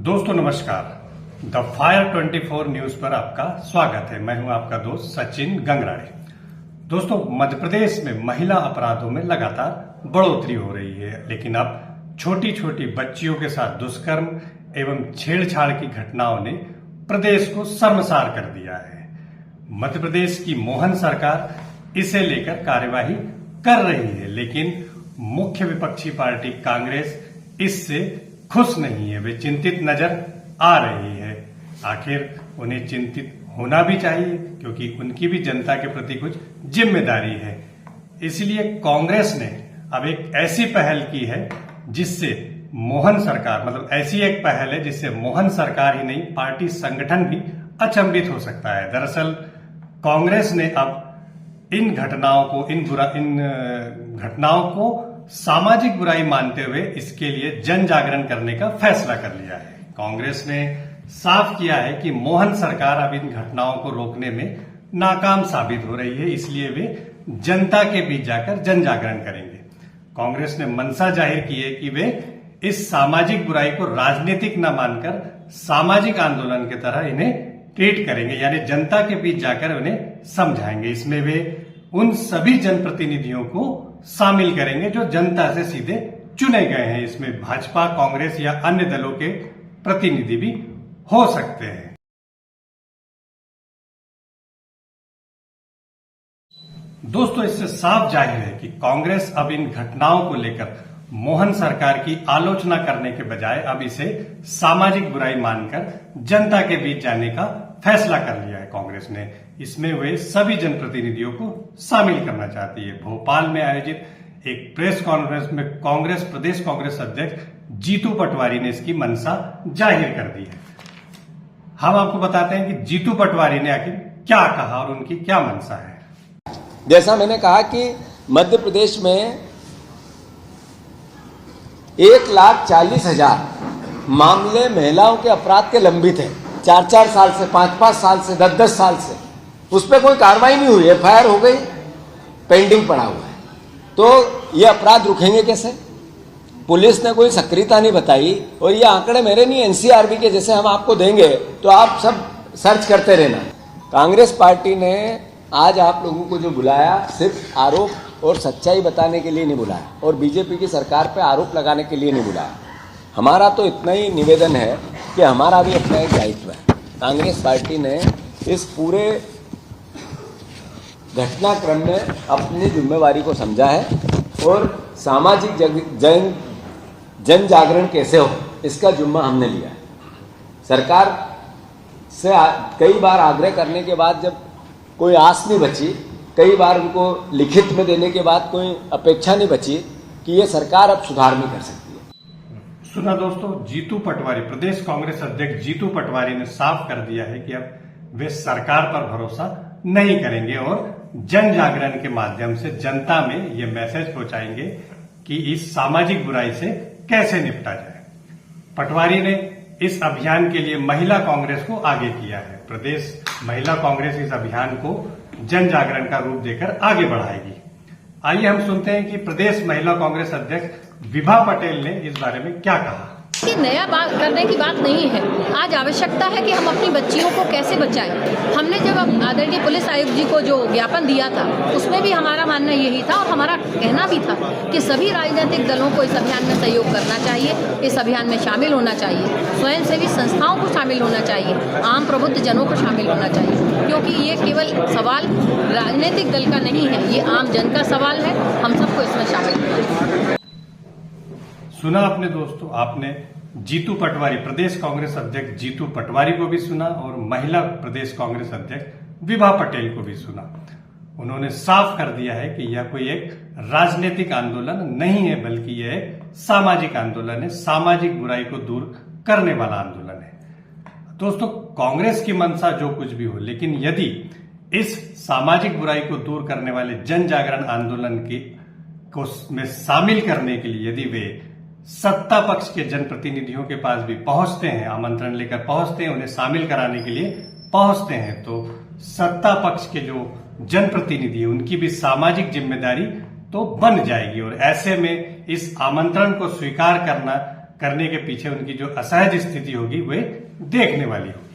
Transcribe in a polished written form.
दोस्तों नमस्कार। The fire 24 news पर आपका स्वागत है। मैं हूं आपका दोस्त सचिन गंगराड़े। दोस्तों, मध्य प्रदेश में महिला अपराधों में लगातार बढ़ोतरी हो रही है, लेकिन अब छोटी छोटी बच्चियों के साथ दुष्कर्म एवं छेड़छाड़ की घटनाओं ने प्रदेश को शर्मसार कर दिया है। मध्य प्रदेश की मोहन सरकार इसे लेकर कार्यवाही कर रही है, लेकिन मुख्य विपक्षी पार्टी कांग्रेस इससे खुश नहीं है। वे चिंतित नजर आ रही है। आखिर उन्हें चिंतित होना भी चाहिए, क्योंकि उनकी भी जनता के प्रति कुछ जिम्मेदारी है। इसलिए कांग्रेस ने अब एक ऐसी पहल की है जिससे मोहन सरकार ऐसी एक पहल है जिससे मोहन सरकार ही नहीं, पार्टी संगठन भी अचंभित हो सकता है। दरअसल कांग्रेस ने अब इन घटनाओं को सामाजिक बुराई मानते हुए इसके लिए जन जागरण करने का फैसला कर लिया है। कांग्रेस ने साफ किया है कि मोहन सरकार अब इन घटनाओं को रोकने में नाकाम साबित हो रही है, इसलिए वे जनता के बीच जाकर जन जागरण करेंगे। कांग्रेस ने मंशा जाहिर की है कि वे इस सामाजिक बुराई को राजनीतिक न मानकर सामाजिक आंदोलन की तरह इन्हें ट्रीट करेंगे, यानी जनता के बीच जाकर उन्हें समझाएंगे। इसमें वे उन सभी जनप्रतिनिधियों को शामिल करेंगे जो जनता से सीधे चुने गए हैं। इसमें भाजपा, कांग्रेस या अन्य दलों के प्रतिनिधि भी हो सकते हैं। दोस्तों, इससे साफ जाहिर है कि कांग्रेस अब इन घटनाओं को लेकर मोहन सरकार की आलोचना करने के बजाय अब इसे सामाजिक बुराई मानकर जनता के बीच जाने का फैसला कर लिया है। कांग्रेस ने इसमें वे सभी जनप्रतिनिधियों को शामिल करना चाहती है। भोपाल में आयोजित एक प्रेस कॉन्फ्रेंस में कांग्रेस प्रदेश कांग्रेस अध्यक्ष जीतू पटवारी ने इसकी मंशा जाहिर कर दी है। हम आपको बताते हैं कि जीतू पटवारी ने आखिर क्या कहा और उनकी क्या मंशा है। जैसा मैंने कहा कि मध्य प्रदेश में 1,40,000 मामले महिलाओं के अपराध के लंबित हैं। 4-4 साल से, 5-5 साल से, 10-10 साल से उस पर कोई कार्रवाई नहीं हुई। एफआईआर हो गई, पेंडिंग पड़ा हुआ है। तो ये अपराध रुकेंगे कैसे? पुलिस ने कोई सक्रियता नहीं बताई। और ये आंकड़े मेरे नहीं, एनसीआरबी के जैसे हम आपको देंगे तो आप सब सर्च करते रहना। कांग्रेस पार्टी ने आज आप लोगों को जो बुलाया, सिर्फ आरोप और सच्चाई बताने के लिए नहीं बुलाया, और बीजेपी की सरकार पे आरोप लगाने के लिए नहीं बुलाया। हमारा तो इतना ही निवेदन है कि हमारा भी अपना एक दायित्व है। कांग्रेस पार्टी ने इस पूरे घटनाक्रम में अपनी जिम्मेवारी को समझा है और सामाजिक जन जागरण कैसे हो, इसका जिम्मा हमने लिया है। सरकार से कई बार आग्रह करने के बाद जब कोई आस नहीं बची, कई बार उनको लिखित में देने के बाद कोई अपेक्षा नहीं बची कि ये सरकार अब सुधार नहीं कर सकती है। सुना दोस्तों, जीतू पटवारी, प्रदेश कांग्रेस अध्यक्ष जीतू पटवारी ने साफ कर दिया है कि अब वे सरकार पर भरोसा नहीं करेंगे और जन जागरण के माध्यम से जनता में ये मैसेज पहुंचाएंगे कि इस सामाजिक बुराई से कैसे निपटा जाए। पटवारी ने इस अभियान के लिए महिला कांग्रेस को आगे किया है। प्रदेश महिला कांग्रेस इस अभियान को जन जागरण का रूप देकर आगे बढ़ाएगी। आइए हम सुनते हैं कि प्रदेश महिला कांग्रेस अध्यक्ष विभा पटेल ने इस बारे में क्या कहा। कि नया बात करने की बात नहीं है। आज आवश्यकता है कि हम अपनी बच्चियों को कैसे बचाएं। हमने जब आदरणीय पुलिस आयुक्त जी को जो ज्ञापन दिया था, उसमें भी हमारा मानना यही था और हमारा कहना भी था कि सभी राजनीतिक दलों को इस अभियान में सहयोग करना चाहिए, इस अभियान में शामिल होना चाहिए, स्वयंसेवी संस्थाओं को शामिल होना चाहिए, आम प्रबुद्ध जनों को शामिल होना चाहिए, क्योंकि ये केवल सवाल राजनीतिक दल का नहीं है, ये आम जन का सवाल है। हम सबको इसमें शामिल होना चाहिए। सुना आपने दोस्तों, आपने जीतू पटवारी, प्रदेश कांग्रेस अध्यक्ष जीतू पटवारी को भी सुना और महिला प्रदेश कांग्रेस अध्यक्ष विभा पटेल को भी सुना। उन्होंने साफ कर दिया है कि यह कोई एक राजनीतिक आंदोलन नहीं है, बल्कि यह एक सामाजिक आंदोलन है, सामाजिक बुराई को दूर करने वाला आंदोलन है। दोस्तों, कांग्रेस की मंशा जो कुछ भी हो, लेकिन यदि इस सामाजिक बुराई को दूर करने वाले जन जागरण आंदोलन में शामिल करने के लिए यदि वे सत्ता पक्ष के जनप्रतिनिधियों के पास भी पहुंचते हैं, आमंत्रण लेकर पहुंचते हैं, उन्हें शामिल कराने के लिए पहुंचते हैं, तो सत्ता पक्ष के जो जनप्रतिनिधि है उनकी भी सामाजिक जिम्मेदारी तो बन जाएगी। और ऐसे में इस आमंत्रण को स्वीकार करना करने के पीछे उनकी जो असहज स्थिति होगी वे देखने वाली होगी।